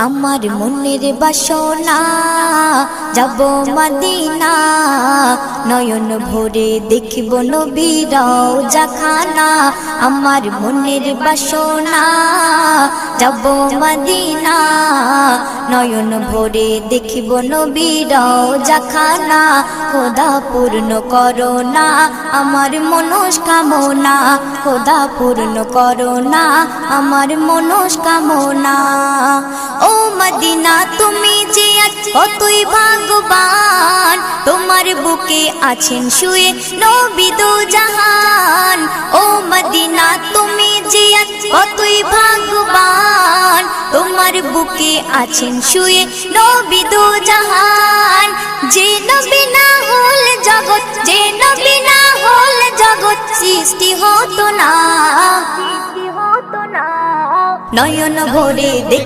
আমার মনের বাসনা যাব মদিনা, নয়ন ভরে দেখব নবীর রওজাখানা। আমার মনের বাসনা যাব মদিনা, নয়ন ভরে দেখব নবীর রওজাখানা। খোদা পূর্ণ করো না আমার মনস্কামনা, খোদা পূর্ণ করো না আমার মনস্কামনা। ও মদিনা তুমি যে আজ কতই ভাগ্যবান, তোমার বুকে আছেন শুয়ে নবী দো জাহান। ও মদিনা তুমি যে আজ কতই ভাগ্যবান, তোমার বুকে আছেন শুয়ে নবী দো জাহান। যে নবী না হল জগৎ, যে নবী না হল জগৎ সৃষ্টি হতো না, নয়ন ভরে